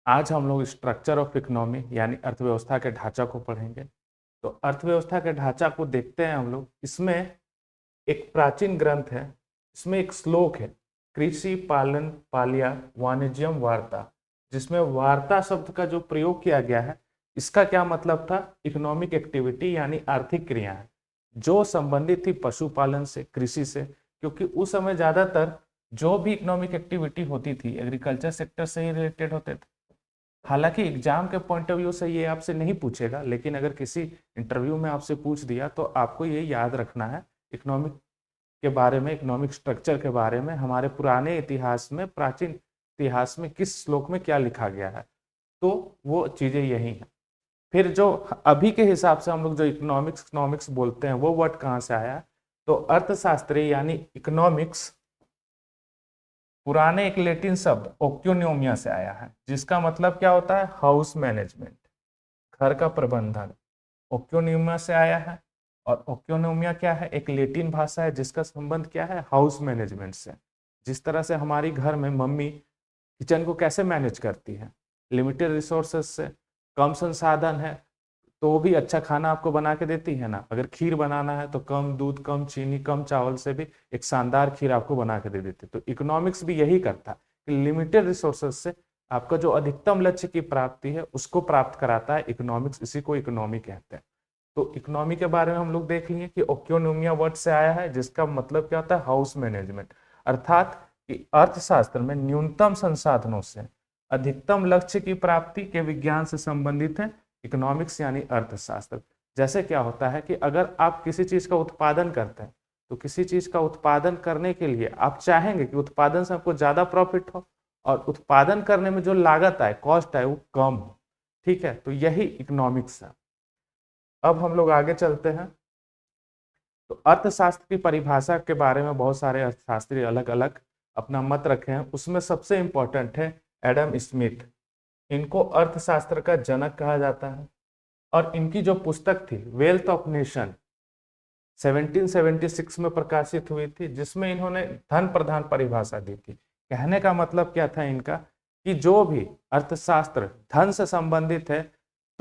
आज हम लोग स्ट्रक्चर ऑफ इकोनॉमी यानी अर्थव्यवस्था के ढांचा को पढ़ेंगे। तो अर्थव्यवस्था के ढांचा को देखते हैं हम लोग। इसमें एक प्राचीन ग्रंथ है, इसमें एक श्लोक है, कृषि पालन पाल्या वाणिज्यम वार्ता, जिसमें वार्ता शब्द का जो प्रयोग किया गया है, इसका क्या मतलब था? इकोनॉमिक एक्टिविटी यानी आर्थिक क्रियाएं जो संबंधित थी पशुपालन से, कृषि से, क्योंकि उस समय ज्यादातर जो भी इकोनॉमिक एक्टिविटी होती थी एग्रीकल्चर सेक्टर से ही रिलेटेड होते थे। हालांकि एग्जाम के पॉइंट ऑफ व्यू से ये आपसे नहीं पूछेगा, लेकिन अगर किसी इंटरव्यू में आपसे पूछ दिया तो आपको ये याद रखना है इकोनॉमिक के बारे में, इकोनॉमिक स्ट्रक्चर के बारे में, हमारे पुराने इतिहास में, प्राचीन इतिहास में किस श्लोक में क्या लिखा गया है। तो वो चीजें यही हैं। फिर जो अभी के हिसाब से हम लोग जो इकोनॉमिक्स बोलते हैं, वो वर्ड कहाँ से आया? तो अर्थशास्त्री यानी इकोनॉमिक्स पुराने एक लैटिन शब्द ओक्योनोमिया से आया है, जिसका मतलब क्या होता है? हाउस मैनेजमेंट, घर का प्रबंधन, ओक्योनोमिया से आया है। और ओक्योनोमिया क्या है? एक लैटिन भाषा है जिसका संबंध क्या है? हाउस मैनेजमेंट से। जिस तरह से हमारी घर में मम्मी किचन को कैसे मैनेज करती है, लिमिटेड रिसोर्सेस से, कम संसाधन है तो भी अच्छा खाना आपको बना के देती है ना। अगर खीर बनाना है तो कम दूध, कम चीनी, कम चावल से भी एक शानदार खीर आपको बना के दे देती है। तो इकोनॉमिक्स भी यही करता है कि लिमिटेड रिसोर्सेस से आपका जो अधिकतम लक्ष्य की प्राप्ति है उसको प्राप्त कराता है इकोनॉमिक्स। इसी को इकोनॉमी कहते हैं। तो इकोनॉमी के बारे में हम लोग देख लिए कि ओक्योनोमिया वर्ड से आया है, जिसका मतलब क्या होता है? हाउस मैनेजमेंट, अर्थात कि अर्थशास्त्र में न्यूनतम संसाधनों से अधिकतम लक्ष्य की प्राप्ति के विज्ञान से संबंधित है इकोनॉमिक्स यानी अर्थशास्त्र। जैसे क्या होता है कि अगर आप किसी चीज का उत्पादन करते हैं तो किसी चीज का उत्पादन करने के लिए आप चाहेंगे कि उत्पादन से आपको ज्यादा प्रॉफिट हो और उत्पादन करने में जो लागत आए, कॉस्ट आए, वो कम हो। ठीक है, तो यही इकोनॉमिक्स है। अब हम लोग आगे चलते हैं। तो अर्थशास्त्र की परिभाषा के बारे में बहुत सारे अर्थशास्त्री अलग अलग अपना मत रखे हैं। उसमें सबसे इंपॉर्टेंट है एडम स्मिथ। इनको अर्थशास्त्र का जनक कहा जाता है। और इनकी जो पुस्तक थी वेल्थ ऑफ नेशन 1776 में प्रकाशित हुई थी, जिसमें इन्होंने धन प्रधान परिभाषा दी थी। कहने का मतलब क्या था इनका? कि जो भी अर्थशास्त्र धन से संबंधित है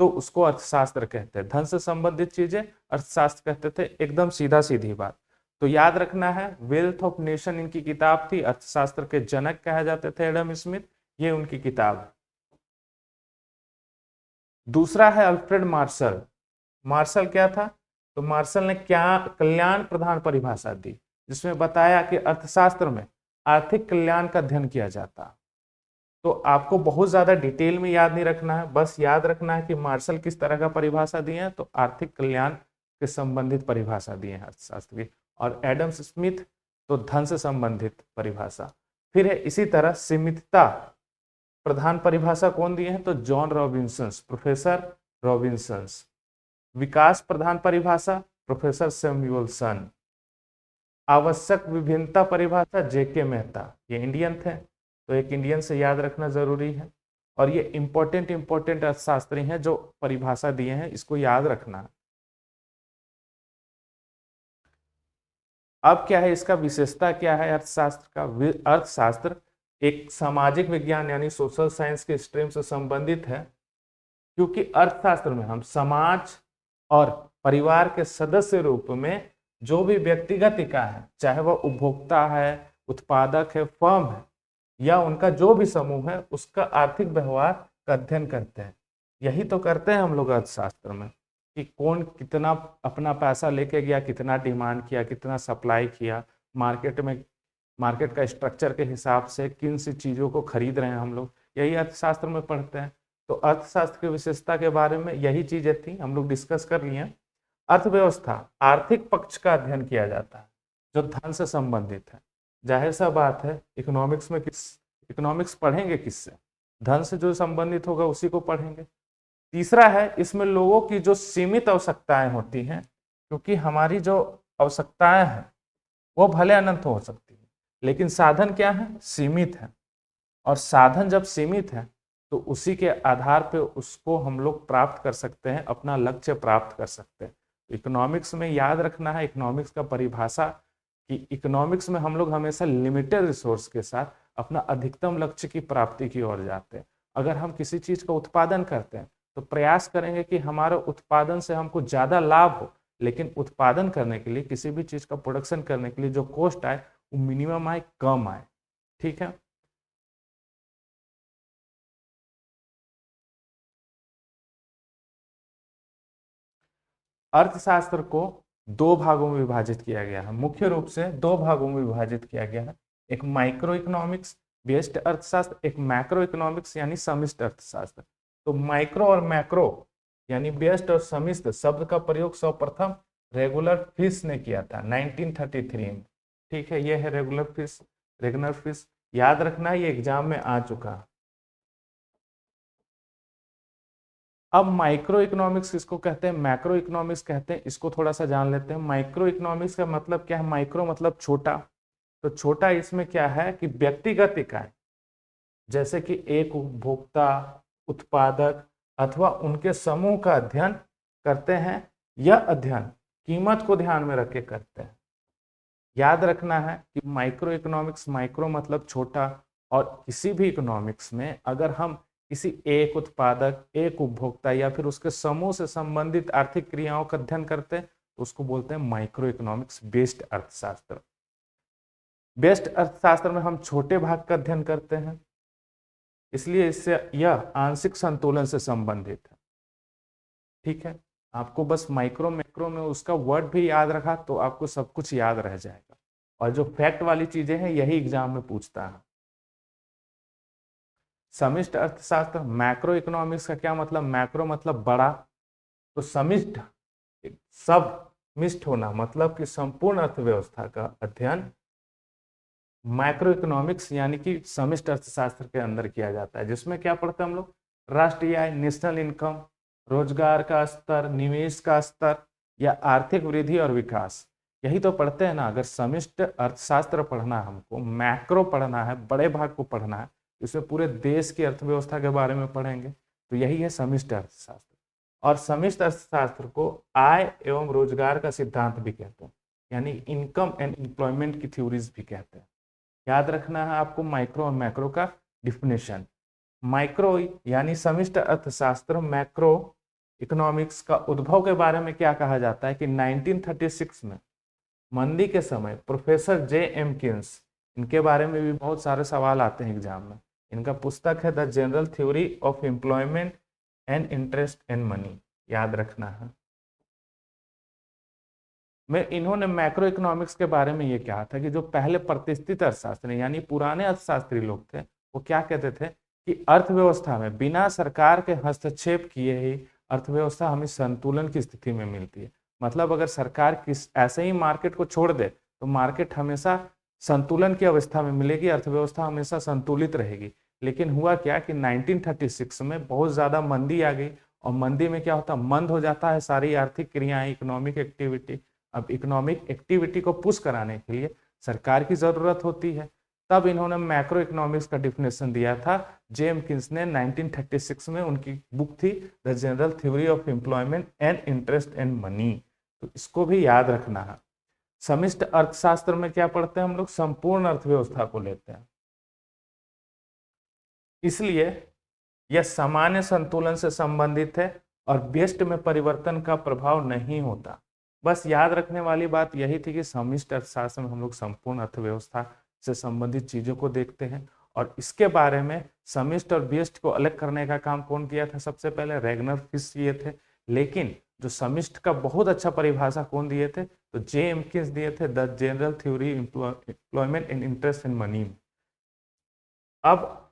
तो उसको अर्थशास्त्र कहते हैं। धन से संबंधित चीजें अर्थशास्त्र कहते थे, एकदम सीधा सीधी बात। तो याद रखना है, वेल्थ ऑफ नेशन इनकी किताब थी। अर्थशास्त्र के जनक कहे जाते थे एडम स्मिथ, ये उनकी किताब है। दूसरा है अल्फ्रेड मार्शल। मार्शल क्या था? तो मार्शल ने क्या कल्याण प्रधान परिभाषा दी, जिसमें बताया कि अर्थशास्त्र में आर्थिक कल्याण का अध्ययन किया जाता। तो आपको बहुत ज्यादा डिटेल में याद नहीं रखना है, बस याद रखना है कि मार्शल किस तरह का परिभाषा दिए हैं। तो आर्थिक कल्याण के संबंधित परिभाषा दिए हैं अर्थशास्त्र की। और एडम स्मिथ तो धन से संबंधित परिभाषा। फिर है इसी तरह सीमितता प्रधान परिभाषा कौन दिए हैं? तो जॉन रॉबिन्सन्स, प्रोफेसर रॉबिन्सन्स। विकास प्रधान परिभाषा प्रोफेसर सैमुअलसन। आवश्यक विभिन्नता परिभाषा जेके मेहता, ये इंडियन थे तो एक इंडियन से याद रखना जरूरी है। और ये इंपॉर्टेंट अर्थशास्त्री हैं जो परिभाषा दिए हैं, इसको याद रखना। अब क्या है इसका विशेषता क्या है अर्थशास्त्र का? अर्थशास्त्र एक सामाजिक विज्ञान यानी सोशल साइंस के स्ट्रीम से संबंधित है, क्योंकि अर्थशास्त्र में हम समाज और परिवार के सदस्य रूप में जो भी व्यक्तिगत इकाई है, चाहे वह उपभोक्ता है, उत्पादक है, फर्म है, या उनका जो भी समूह है, उसका आर्थिक व्यवहार का अध्ययन करते हैं। यही तो करते हैं हम लोग अर्थशास्त्र में, कि कौन कितना अपना पैसा लेके गया, कितना डिमांड किया, कितना सप्लाई किया, मार्केट में मार्केट का स्ट्रक्चर के हिसाब से किन सी चीजों को खरीद रहे हैं हम लोग, यही अर्थशास्त्र में पढ़ते हैं। तो अर्थशास्त्र की विशेषता के बारे में यही चीजें थी, हम लोग डिस्कस कर लिए। अर्थव्यवस्था आर्थिक पक्ष का अध्ययन किया जाता है जो धन से संबंधित है। जाहिर सा बात है, इकोनॉमिक्स पढ़ेंगे किससे? धन से जो संबंधित होगा उसी को पढ़ेंगे। तीसरा है, इसमें लोगों की जो सीमित आवश्यकताएं होती हैं, क्योंकि हमारी जो आवश्यकताएं हैं वो भले अनंत हो सकती है, लेकिन साधन क्या है? सीमित है। और साधन जब सीमित है तो उसी के आधार पे उसको हम लोग प्राप्त कर सकते हैं, अपना लक्ष्य प्राप्त कर सकते हैं। इकोनॉमिक्स में याद रखना है इकोनॉमिक्स का परिभाषा, कि इकोनॉमिक्स में हम लोग हमेशा लिमिटेड रिसोर्स के साथ अपना अधिकतम लक्ष्य की प्राप्ति की ओर जाते हैं। अगर हम किसी चीज का उत्पादन करते हैं तो प्रयास करेंगे कि हमारे उत्पादन से हमको ज्यादा लाभ हो, लेकिन उत्पादन करने के लिए, किसी भी चीज का प्रोडक्शन करने के लिए जो कॉस्ट आए वो मिनिमम आए, कम आए। ठीक है। अर्थशास्त्र को दो भागों में विभाजित किया गया है, मुख्य रूप से दो भागों में विभाजित किया गया है। एक माइक्रो इकोनॉमिक्स बेस्ड अर्थशास्त्र, एक मैक्रो इकोनॉमिक्स यानी समष्टि अर्थशास्त्र। तो माइक्रो और मैक्रो यानी बेस्ड और समष्टि शब्द का प्रयोग सर्वप्रथम रेगुलर फिश ने किया था 1933 में। ठीक है, ये है रेगुलर फिश, याद रखना ये एग्जाम में आ चुका है। अब माइक्रो इकोनॉमिक्स किसको कहते हैं, मैक्रो इकोनॉमिक्स कहते हैं, इसको थोड़ा सा जान लेते हैं। माइक्रो इकोनॉमिक्स का मतलब क्या है, माइक्रो मतलब छोटा। तो छोटा इसमें क्या है कि व्यक्तिगत इकाई, जैसे कि एक उपभोक्ता, उत्पादक अथवा उनके समूह का अध्ययन करते हैं। यह अध्ययन कीमत को ध्यान में रख के करते हैं। याद रखना है कि माइक्रो इकोनॉमिक्स, माइक्रो मतलब छोटा, और किसी भी इकोनॉमिक्स में अगर हम किसी एक उत्पादक, एक उपभोक्ता या फिर उसके समूह से संबंधित आर्थिक क्रियाओं का अध्ययन करते हैं तो उसको बोलते हैं माइक्रो इकोनॉमिक्स बेस्ड अर्थशास्त्र। बेस्ड अर्थशास्त्र में हम छोटे भाग का अध्ययन करते हैं, इसलिए इससे यह आंशिक संतुलन से संबंधित है। ठीक है, आपको बस माइक्रो मैक्रो में उसका वर्ड भी याद रखा तो आपको सब कुछ याद रह जाएगा, और जो फैक्ट वाली चीजें हैं यही एग्जाम में पूछता है। समष्टि अर्थशास्त्र, मैक्रो इकोनॉमिक्स का क्या मतलब, मैक्रो मतलब बड़ा, तो समष्टि सब मिष्ट होना मतलब कि संपूर्ण अर्थव्यवस्था का अध्ययन मैक्रो इकोनॉमिक्स यानी कि समष्टि अर्थशास्त्र के अंदर किया जाता है, जिसमें क्या पढ़ते हैं हम लोग, राष्ट्रीय आय, नेशनल इनकम, रोजगार का स्तर, निवेश का स्तर या आर्थिक वृद्धि और विकास, यही तो पढ़ते हैं ना। अगर समष्टि अर्थशास्त्र पढ़ना है हमको, मैक्रो पढ़ना है, बड़े भाग को पढ़ना है, इसमें पूरे देश की अर्थव्यवस्था के बारे में पढ़ेंगे, तो यही है समष्टि अर्थशास्त्र। और समष्टि अर्थशास्त्र को आय एवं रोजगार का सिद्धांत भी कहते हैं, यानी इनकम एंड एम्प्लॉयमेंट की थ्योरीज भी कहते हैं। याद रखना है आपको माइक्रो और मैक्रो का डिफिनेशन। माइक्रो यानी समष्टि अर्थशास्त्र, मैक्रो इकोनॉमिक्स का उद्भव के बारे में क्या कहा जाता है कि 1936 में मंदी के समय प्रोफेसर जे.एम. किन्स, इनके बारे में भी बहुत सारे सवाल आते हैं एग्जाम में। इनका पुस्तक है the general theory of employment and interest and money, याद रखना है। मैं इन्होंने मैक्रो इकोनॉमिक्स के बारे में ये कहा था कि जो पहले प्रतिष्ठित अर्थशास्त्री यानी पुराने अर्थशास्त्री लोग थे, वो क्या कहते थे कि अर्थव्यवस्था में बिना सरकार के हस्तक्षेप किए ही अर्थव्यवस्था हमें संतुलन की स्थिति में मिलती है। मतलब अगर सरकार किस ऐसे ही मार्केट को छोड़ दे तो मार्केट हमेशा संतुलन की अवस्था में मिलेगी, अर्थव्यवस्था हमेशा संतुलित रहेगी। लेकिन हुआ क्या कि 1936 में बहुत ज्यादा मंदी आ गई, और मंदी में क्या होता है, मंद हो जाता है सारी आर्थिक क्रियाएं, इकोनॉमिक एक्टिविटी। अब इकोनॉमिक एक्टिविटी को पुश कराने के लिए सरकार की जरूरत होती है। तब इन्होंने मैक्रो इकोनॉमिक्स का डिफिनेशन दिया था जेम किन्स ने 1936 में, उनकी बुक थी the general theory of employment and interest and money. तो इसको भी याद रखना है। समष्टि अर्थशास्त्र में क्या पढ़ते हैं हम लोग, संपूर्ण अर्थव्यवस्था को लेते हैं, इसलिए यह सामान्य संतुलन से संबंधित है और व्यष्टि में परिवर्तन का प्रभाव नहीं होता। बस याद रखने वाली बात यही थी कि समष्टि अर्थशास्त्र में हम लोग संपूर्ण अर्थव्यवस्था से संबंधित चीजों को देखते हैं, और इसके बारे में समष्टि और व्यष्टि को अलग करने का काम कौन किया था, सबसे पहले रेगनर फिश किए थे। लेकिन जो समष्टि का बहुत अच्छा परिभाषा कौन दिए थे, तो जे.एम. किन्स दिए थे the general theory employment and interest in money. अब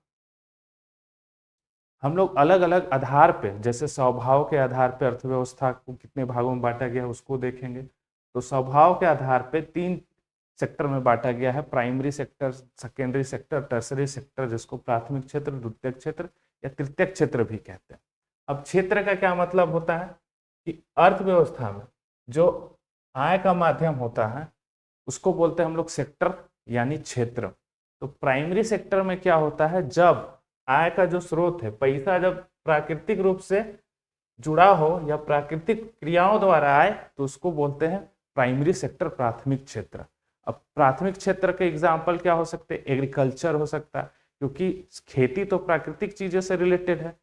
हम लोग अलग अलग आधार पे, जैसे स्वभाव के आधार पे अर्थव्यवस्था को कितने भागों में बांटा गया है उसको देखेंगे। तो स्वभाव के आधार पे 3 सेक्टर में बांटा गया है, primary sector, secondary sector, tertiary sector, जिसको प्राथमिक क्षेत्र, द्वितीयक क्षेत्र या तृतीयक क्षेत्र भी कहते हैं। अब क्षेत्र का क्या मतलब होता है कि अर्थव्यवस्था में जो आय का माध्यम होता है उसको बोलते हैं हम लोग सेक्टर यानी क्षेत्र। तो प्राइमरी सेक्टर में क्या होता है, जब आय का जो स्रोत है, पैसा जब प्राकृतिक रूप से जुड़ा हो या प्राकृतिक क्रियाओं द्वारा आए तो उसको बोलते हैं प्राइमरी सेक्टर, प्राथमिक क्षेत्र। अब प्राथमिक क्षेत्र के एग्जाम्पल क्या हो सकते हैं, एग्रीकल्चर हो सकता है, क्योंकि खेती तो प्राकृतिक चीजों से रिलेटेड है।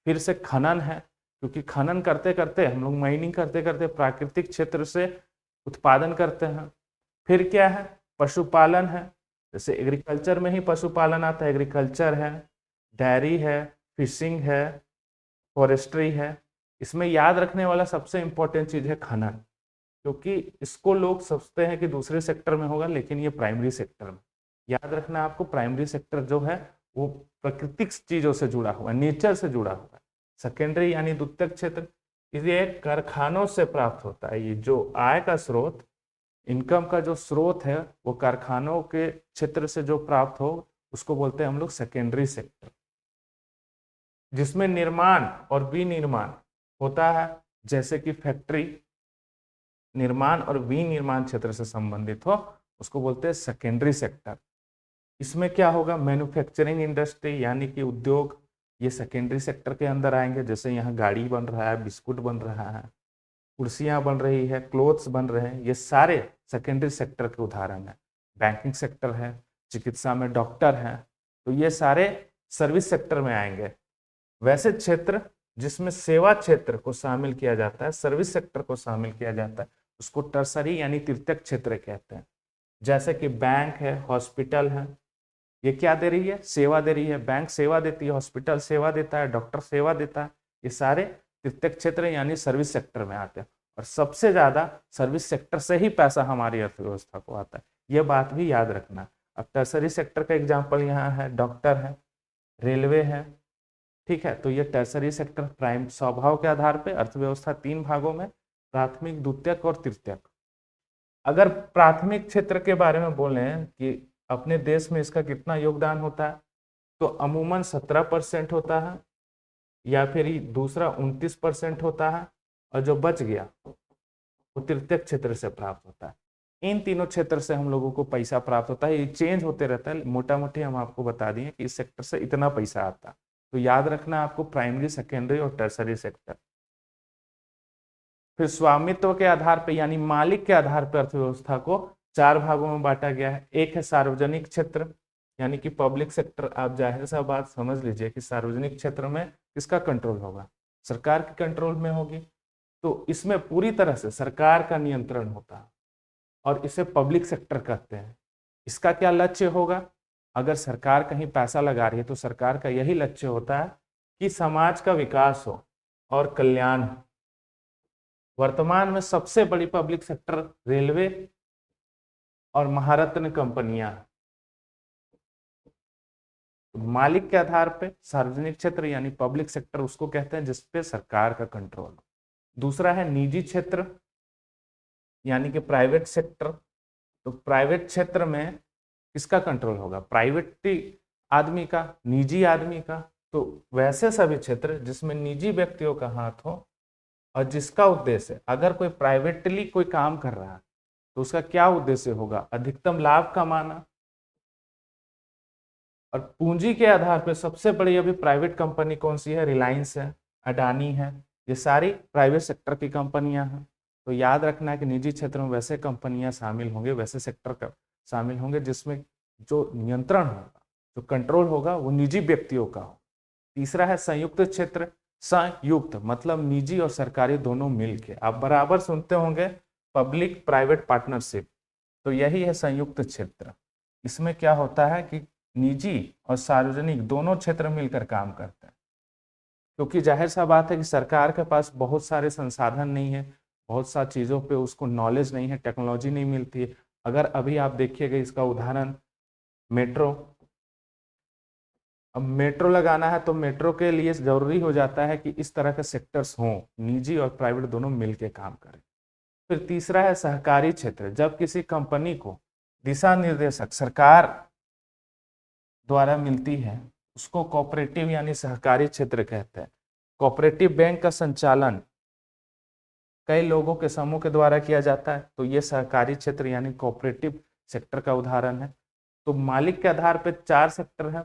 फिर से खनन है, क्योंकि खनन करते करते हम लोग माइनिंग करते करते प्राकृतिक क्षेत्र से उत्पादन करते हैं। फिर क्या है, पशुपालन है, जैसे एग्रीकल्चर में ही पशुपालन आता है, एग्रीकल्चर है, डेयरी है, फिशिंग है, फॉरेस्ट्री है। इसमें याद रखने वाला सबसे इंपॉर्टेंट चीज है खनन, क्योंकि इसको लोग समझते हैं कि दूसरे सेक्टर में होगा, लेकिन ये प्राइमरी सेक्टर में। याद रखना आपको, प्राइमरी सेक्टर जो है वो प्राकृतिक चीजों से जुड़ा हुआ है, नेचर से जुड़ा हुआ है। सेकेंडरी यानी द्वितीयक क्षेत्र, ये कारखानों से प्राप्त होता है। ये जो आय का स्रोत, इनकम का जो स्रोत है, वो कारखानों के क्षेत्र से जो प्राप्त हो उसको बोलते हैं हम लोग सेकेंडरी सेक्टर, जिसमें निर्माण और विनिर्माण होता है। जैसे कि फैक्ट्री निर्माण और विनिर्माण क्षेत्र से संबंधित हो उसको बोलते हैं सेकेंडरी सेक्टर। इसमें क्या होगा, मैन्युफैक्चरिंग इंडस्ट्री यानी कि उद्योग, ये सेकेंडरी सेक्टर के अंदर आएंगे। जैसे यहाँ गाड़ी बन रहा है, बिस्कुट बन रहा है, कुर्सियां बन रही है, क्लोथ्स बन रहे हैं, ये सारे सेकेंडरी सेक्टर के उदाहरण है। बैंकिंग सेक्टर है, चिकित्सा में डॉक्टर हैं, तो ये सारे सर्विस सेक्टर में आएंगे। वैसे क्षेत्र जिसमें सेवा क्षेत्र को शामिल किया जाता है, सर्विस सेक्टर को शामिल किया जाता है, उसको टर्सरी यानी तृतीयक क्षेत्र कहते हैं। जैसे कि बैंक है, हॉस्पिटल है, ये क्या दे रही है, सेवा दे रही है। बैंक सेवा देती है, हॉस्पिटल सेवा देता है, डॉक्टर सेवा देता है। ये सारे तृतीयक क्षेत्र यानी सर्विस सेक्टर में आते हैं। और सबसे ज्यादा सर्विस सेक्टर से ही पैसा हमारी अर्थव्यवस्था को आता है, ये बात भी याद रखना। अब टर्सरी सेक्टर का एग्जाम्पल यहाँ है, डॉक्टर है, रेलवे है, ठीक है। तो ये टर्सरी सेक्टर प्राइम स्वभाव के आधार पर अर्थव्यवस्था 3 भागों में, प्राथमिक, द्वितीयक और तृतीयक। अगर प्राथमिक क्षेत्र के बारे में बोलें कि अपने देश में इसका कितना योगदान होता है, तो अमूमन 17% होता है, या फिर दूसरा 29% होता है, और जो बच गया वो तृतीयक क्षेत्र से प्राप्त होता है। इन तीनों क्षेत्र से हम लोगों को पैसा प्राप्त होता है। ये चेंज होते रहता है, मोटा मोटी हम आपको बता दिए कि इस सेक्टर से इतना पैसा आता है। तो याद रखना आपको प्राइमरी, सेकेंडरी और टर्सरी सेक्टर। फिर स्वामित्व के आधार पर यानी मालिक के आधार पर अर्थव्यवस्था को 4 भागों में बांटा गया है। एक है सार्वजनिक क्षेत्र यानी कि पब्लिक सेक्टर। आप जाहिर सा बात समझ लीजिए कि सार्वजनिक क्षेत्र में किसका कंट्रोल होगा, सरकार के कंट्रोल में होगी। तो इसमें पूरी तरह से सरकार का नियंत्रण होता है और इसे पब्लिक सेक्टर कहते हैं। इसका क्या लक्ष्य होगा, अगर सरकार कहीं पैसा लगा रही है तो सरकार का यही लक्ष्य होता है कि समाज का विकास हो और कल्याण हो। वर्तमान में सबसे बड़ी पब्लिक सेक्टर रेलवे और महारत्न कंपनियां। मालिक के आधार पे सार्वजनिक क्षेत्र यानी पब्लिक सेक्टर उसको कहते हैं जिसपे सरकार का कंट्रोल। दूसरा है निजी क्षेत्र यानी कि प्राइवेट सेक्टर। तो प्राइवेट क्षेत्र में किसका कंट्रोल होगा, प्राइवेट आदमी का, निजी आदमी का। तो वैसे सभी क्षेत्र जिसमें निजी व्यक्तियों का हाथ हो और जिसका उद्देश्य, अगर कोई प्राइवेटली कोई काम कर रहा है तो उसका क्या उद्देश्य होगा, अधिकतम लाभ कमाना। और पूंजी के आधार पर सबसे बड़ी अभी प्राइवेट कंपनी कौन सी है, रिलायंस है, अडानी है, ये सारी प्राइवेट सेक्टर की कंपनियां हैं। तो याद रखना है कि निजी क्षेत्र में वैसे कंपनियां शामिल होंगे, वैसे सेक्टर का शामिल होंगे जिसमें जो नियंत्रण होगा, जो कंट्रोल होगा वो निजी व्यक्तियों का हो। तीसरा है संयुक्त क्षेत्र। संयुक्त मतलब निजी और सरकारी दोनों मिलके, आप बराबर सुनते होंगे पब्लिक प्राइवेट पार्टनरशिप, तो यही है संयुक्त क्षेत्र। इसमें क्या होता है कि निजी और सार्वजनिक दोनों क्षेत्र मिलकर काम करते हैं, क्योंकि जाहिर सा बात है कि सरकार के पास बहुत सारे संसाधन नहीं है, बहुत सारी चीज़ों पे उसको नॉलेज नहीं है, टेक्नोलॉजी नहीं मिलती है। अगर अभी आप देखिएगा इसका उदाहरण मेट्रो, अब मेट्रो लगाना है तो मेट्रो के लिए जरूरी हो जाता है कि इस तरह के सेक्टर्स हों, निजी और प्राइवेट दोनों मिलकर काम करें। फिर तीसरा है सहकारी क्षेत्र। जब किसी कंपनी को दिशा निर्देशक सरकार द्वारा मिलती है उसको कोऑपरेटिव यानी सहकारी क्षेत्र कहते हैं। कोऑपरेटिव बैंक का संचालन कई लोगों के समूह के द्वारा किया जाता है, तो ये सहकारी क्षेत्र यानी कोऑपरेटिव सेक्टर का उदाहरण है। तो मालिक के आधार पर 4 सेक्टर है,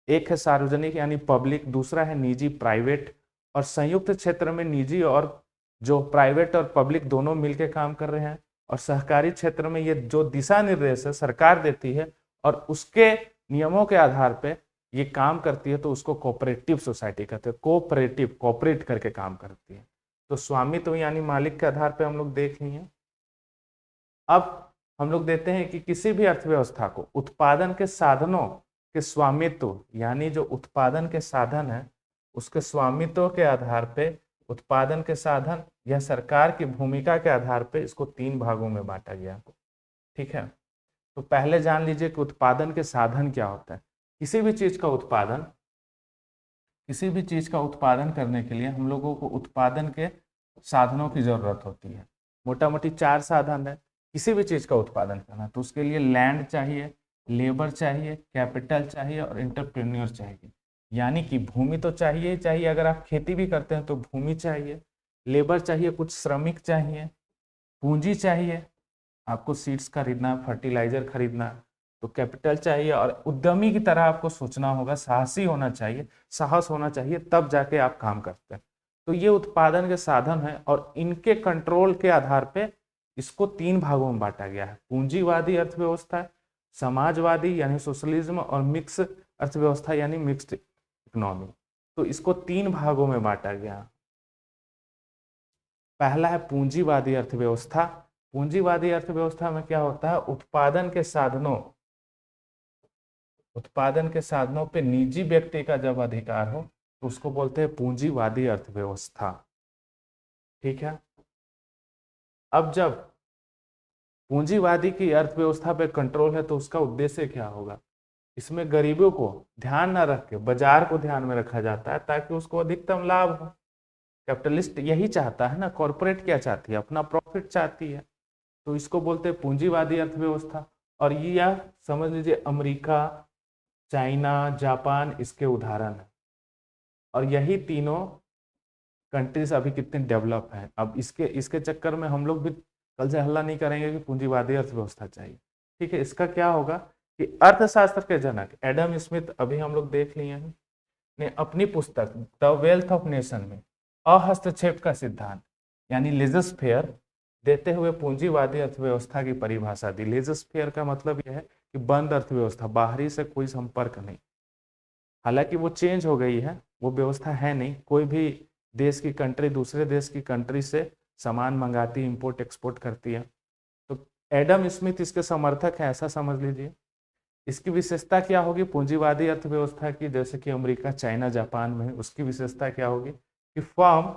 एक है सार्वजनिक यानी पब्लिक, दूसरा है निजी प्राइवेट, और संयुक्त क्षेत्र में निजी और जो प्राइवेट और पब्लिक दोनों मिलकर काम कर रहे हैं। और सहकारी क्षेत्र में ये जो दिशा निर्देश है सरकार देती है और उसके नियमों के आधार पे ये काम करती है तो उसको कोऑपरेटिव सोसाइटी कहते हैं। कोऑपरेटिव, कोऑपरेट करके काम करती है। तो स्वामित्व यानी मालिक के आधार पे हम लोग देख लिए। अब हम लोग देते हैं कि किसी भी अर्थव्यवस्था को उत्पादन के साधनों के स्वामित्व यानी जो उत्पादन के साधन है उसके स्वामित्व के आधार पे, उत्पादन के साधन या सरकार की भूमिका के आधार पे इसको 3 भागों में बांटा गया। ठीक है, तो पहले जान लीजिए कि उत्पादन के साधन क्या होता है। किसी भी चीज का उत्पादन करने के लिए हम लोगों को उत्पादन के साधनों की जरूरत होती है। मोटा मोटी 4 साधन है किसी भी चीज का उत्पादन करना। तो उसके लिए लैंड चाहिए, लेबर चाहिए, कैपिटल चाहिए और एंटरप्रेन्योर चाहिए। यानी कि भूमि तो चाहिए ही चाहिए, अगर आप खेती भी करते हैं तो भूमि चाहिए, लेबर चाहिए, कुछ श्रमिक चाहिए, पूंजी चाहिए, आपको सीड्स खरीदना, फर्टिलाइजर खरीदना, तो कैपिटल चाहिए, और उद्यमी की तरह आपको सोचना होगा, साहसी होना चाहिए, साहस होना चाहिए, तब जाके आप काम करते हैं। तो ये उत्पादन के साधन है और इनके कंट्रोल के आधार पे इसको 3 भागों में बांटा गया है। पूंजीवादी अर्थव्यवस्था, समाजवादी यानी सोशलिज्म, और मिक्स अर्थव्यवस्था यानी मिक्स्ड इकोनॉमी। तो इसको 3 भागों में बांटा गया। पहला है पूंजीवादी अर्थव्यवस्था। पूंजीवादी अर्थव्यवस्था में क्या होता है, उत्पादन के साधनों पे निजी व्यक्ति का जब अधिकार हो तो उसको बोलते हैं पूंजीवादी अर्थव्यवस्था। ठीक है, अब जब पूंजीवादी की अर्थव्यवस्था पे कंट्रोल है तो उसका उद्देश्य क्या होगा, इसमें गरीबों को ध्यान न रख के बाजार को ध्यान में रखा जाता है ताकि उसको अधिकतम लाभ हो। कैपिटलिस्ट यही चाहता है ना, कॉर्पोरेट क्या चाहती है, अपना प्रॉफिट चाहती है। तो इसको बोलते हैं पूंजीवादी अर्थव्यवस्था। और ये या समझ लीजिए अमेरिका, चाइना, जापान इसके उदाहरण है। और यही तीनों कंट्रीज अभी कितने डेवलप हैं। अब इसके चक्कर में हम लोग भी कल से हल्ला नहीं करेंगे कि पूंजीवादी अर्थव्यवस्था चाहिए। ठीक है, इसका क्या होगा कि अर्थशास्त्र के जनक एडम स्मिथ, अभी हम लोग देख लिए हैं, ने अपनी पुस्तक द वेल्थ ऑफ नेशन में अहस्तक्षेप का सिद्धांत यानी लेजर-फेयर देते हुए पूंजीवादी अर्थव्यवस्था की परिभाषा दी। लेजर-फेयर का मतलब यह है कि बंद अर्थव्यवस्था, बाहरी से कोई संपर्क नहीं। हालांकि वो चेंज हो गई है, वो व्यवस्था है नहीं। कोई भी देश की कंट्री दूसरे देश की कंट्री से सामान मंगाती, इंपोर्ट एक्सपोर्ट करती है। तो एडम स्मिथ इसके समर्थक है, ऐसा समझ लीजिए। इसकी विशेषता क्या होगी पूंजीवादी अर्थव्यवस्था की, जैसे कि अमेरिका, चाइना, जापान में, उसकी विशेषता क्या होगी कि फर्म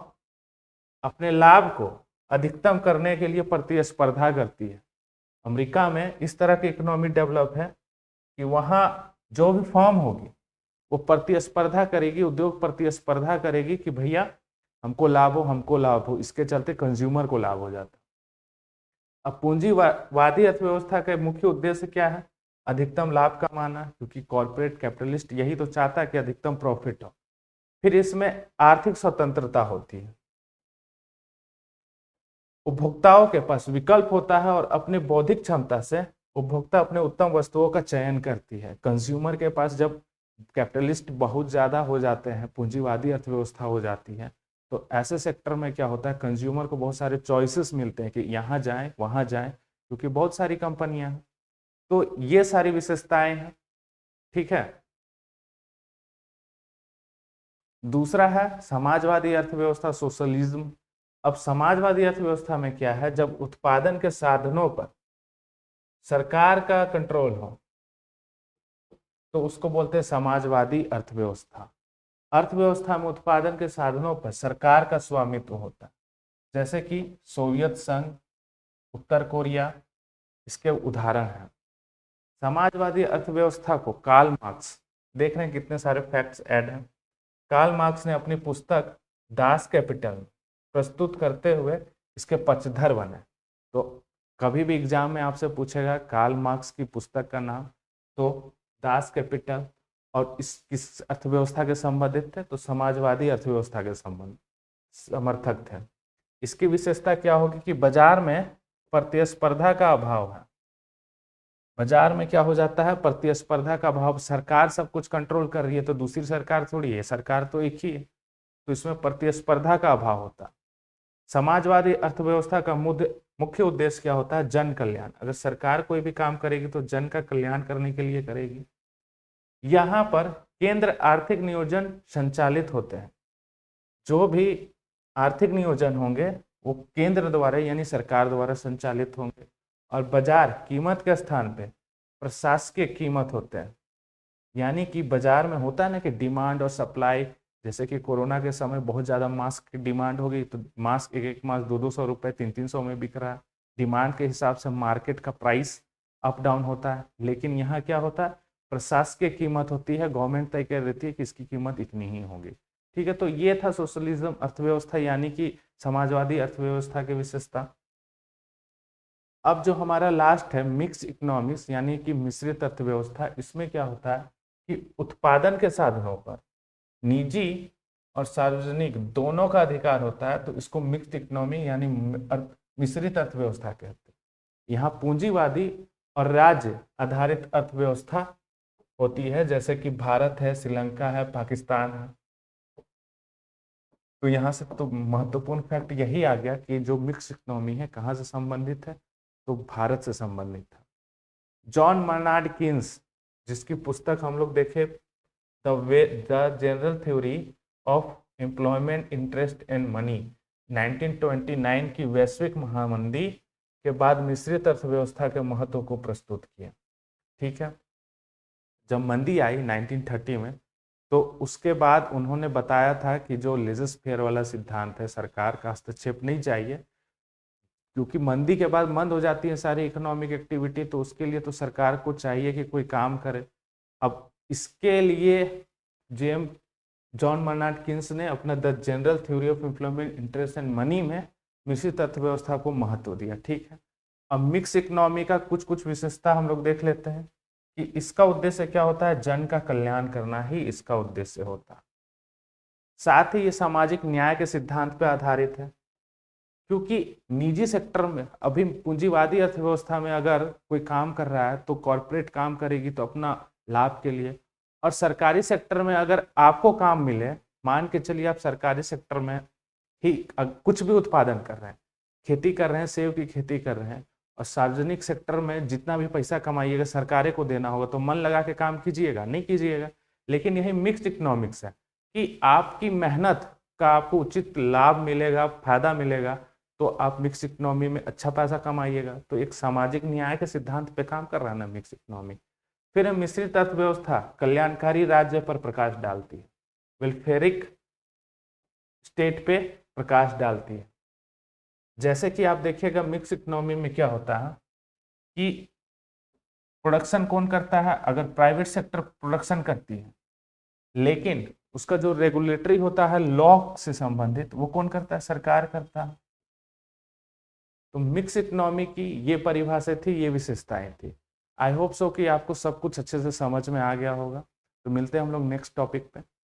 अपने लाभ को अधिकतम करने के लिए प्रतिस्पर्धा करती है। अमेरिका में इस तरह की इकोनॉमी डेवलप है कि वहां जो भी फर्म होगी वो प्रतिस्पर्धा करेगी, उद्योग प्रतिस्पर्धा करेगी कि भैया हमको लाभ हो, हमको लाभ हो। इसके चलते कंज्यूमर को लाभ हो जाता है। अब पूंजीवादी अर्थव्यवस्था का मुख्य उद्देश्य क्या है, अधिकतम लाभ कमाना, क्योंकि कॉर्पोरेट कैपिटलिस्ट यही तो चाहता है कि अधिकतम प्रॉफिट हो। फिर इसमें आर्थिक स्वतंत्रता होती है, उपभोक्ताओं के पास विकल्प होता है और अपने बौद्धिक क्षमता से उपभोक्ता अपने उत्तम वस्तुओं का चयन करती है। कंज्यूमर के पास जब कैपिटलिस्ट बहुत ज्यादा हो जाते हैं, पूंजीवादी अर्थव्यवस्था हो जाती है, तो ऐसे सेक्टर में क्या होता है, कंज्यूमर को बहुत सारे चॉइसेस मिलते हैं कि यहाँ जाएं वहां जाएं, क्योंकि बहुत सारी कंपनियां हैं। तो ये सारी विशेषताएं हैं। ठीक है, दूसरा है समाजवादी अर्थव्यवस्था, सोशलिज्म। अब समाजवादी अर्थव्यवस्था में क्या है, जब उत्पादन के साधनों पर सरकार का कंट्रोल हो तो उसको बोलते हैं समाजवादी अर्थव्यवस्था। अर्थव्यवस्था में उत्पादन के साधनों पर सरकार का स्वामित्व होता है, जैसे कि सोवियत संघ, उत्तर कोरिया इसके उदाहरण हैं। समाजवादी अर्थव्यवस्था को कार्ल मार्क्स, देख रहे हैं कितने सारे फैक्ट्स ऐड हैं, कार्ल मार्क्स ने अपनी पुस्तक दास कैपिटल प्रस्तुत करते हुए इसके पक्षधर बने। तो कभी भी एग्जाम में आपसे पूछेगा कार्ल मार्क्स की पुस्तक का नाम, तो दास कैपिटल, और इस किस अर्थव्यवस्था के संबंधित थे, तो समाजवादी अर्थव्यवस्था के संबंध समर्थक थे। इसकी विशेषता क्या होगी कि बाजार में प्रतिस्पर्धा का अभाव है। बाजार में क्या हो जाता है, प्रतिस्पर्धा का अभाव, सरकार सब कुछ कंट्रोल कर रही है तो दूसरी सरकार थोड़ी है, सरकार तो एक ही है, तो इसमें प्रतिस्पर्धा का अभाव होता है। समाजवादी अर्थव्यवस्था का मुख्य उद्देश्य क्या होता है, जन कल्याण। अगर सरकार कोई भी काम करेगी तो जन का कल्याण करने के लिए करेगी। यहाँ पर केंद्र आर्थिक नियोजन संचालित होते हैं। जो भी आर्थिक नियोजन होंगे वो केंद्र द्वारा यानी सरकार द्वारा संचालित होंगे। और बाजार कीमत के स्थान पे प्रशासकीय कीमत होते हैं। यानी कि बाजार में होता है ना कि डिमांड और सप्लाई, जैसे कि कोरोना के समय बहुत ज़्यादा मास्क की डिमांड हो गई तो मास्क एक मास्क 200-200 रुपये 300-300 में बिक रहा है। डिमांड के हिसाब से मार्केट का प्राइस अप डाउन होता है। लेकिन यहाँ क्या होता है, प्रशासकीय कीमत होती है, गवर्नमेंट तय कर देती है कि इसकी कीमत इतनी ही होगी। ठीक है, तो ये था सोशलिज्म अर्थव्यवस्था यानी कि समाजवादी अर्थव्यवस्था की विशेषता। अब जो हमारा लास्ट है मिक्स इकोनॉमिक्स यानी कि मिश्रित अर्थव्यवस्था, इसमें क्या होता है कि उत्पादन के साधनों पर निजी और सार्वजनिक दोनों का अधिकार होता है, तो इसको मिक्स्ड इकोनॉमी यानी मिश्रित अर्थव्यवस्था कहते हैं। यहाँ पूंजीवादी और राज्य आधारित अर्थव्यवस्था होती है, जैसे कि भारत है, श्रीलंका है, पाकिस्तान है। तो यहाँ से तो महत्वपूर्ण फैक्ट यही आ गया कि जो मिक्स इकोनॉमी है कहाँ से संबंधित है, तो भारत से संबंधित है। जॉन मर्नार्ड कीन्स, जिसकी पुस्तक हम लोग देखे the general theory of employment interest and money, 1929 की वैश्विक महामंदी के बाद मिश्रित अर्थव्यवस्था के महत्व को प्रस्तुत किया। ठीक है, जब मंदी आई 1930 में, तो उसके बाद उन्होंने बताया था कि जो लेजर फेयर वाला सिद्धांत है, सरकार का हस्तक्षेप नहीं चाहिए, क्योंकि मंदी के बाद बंद हो जाती है सारी इकोनॉमिक एक्टिविटी, तो उसके लिए तो सरकार को चाहिए कि कोई काम करे। अब इसके लिए जॉन मर्नार्ड कीन्स ने अपना the general theory of employment interest and money में मिश्रित अर्थव्यवस्था को महत्व दिया। ठीक है, अब मिक्स इकोनॉमी का कुछ कुछ विशेषता हम लोग देख लेते हैं कि इसका उद्देश्य क्या होता है, जन का कल्याण करना ही इसका उद्देश्य होता है। साथ ही ये सामाजिक न्याय के सिद्धांत पर आधारित है, क्योंकि निजी सेक्टर में अभी पूंजीवादी अर्थव्यवस्था में अगर कोई काम कर रहा है तो कॉरपोरेट काम करेगी तो अपना लाभ के लिए, और सरकारी सेक्टर में अगर आपको काम मिले, मान के चलिए आप सरकारी सेक्टर में ही कुछ भी उत्पादन कर रहे हैं, खेती कर रहे हैं, सेब की खेती कर रहे हैं, और सार्वजनिक सेक्टर में जितना भी पैसा कमाइएगा सरकारें को देना होगा, तो मन लगा के काम कीजिएगा, नहीं कीजिएगा। लेकिन यही मिक्स्ड इकोनॉमिक्स है कि आपकी मेहनत का आपको उचित लाभ मिलेगा, फायदा मिलेगा, तो आप मिक्स इकोनॉमी में अच्छा पैसा कमाइएगा। तो एक सामाजिक न्याय के सिद्धांत पे काम कर रहा है ना मिक्स इकोनॉमी। फिर मिश्रित अर्थव्यवस्था कल्याणकारी राज्य पर प्रकाश डालती है, वेलफेयरिक स्टेट पे प्रकाश डालती है। जैसे कि आप देखिएगा मिक्स इकोनॉमी में क्या होता है कि प्रोडक्शन कौन करता है, अगर प्राइवेट सेक्टर प्रोडक्शन करती है, लेकिन उसका जो रेगुलेटरी होता है लॉ से संबंधित, वो कौन करता है, सरकार करता है। तो मिक्स इकोनॉमी की ये परिभाषा थी, ये विशेषताएं थी। आई होप सो कि आपको सब कुछ अच्छे से समझ में आ गया होगा। तो मिलते हैं हम लोग नेक्स्ट टॉपिक पे।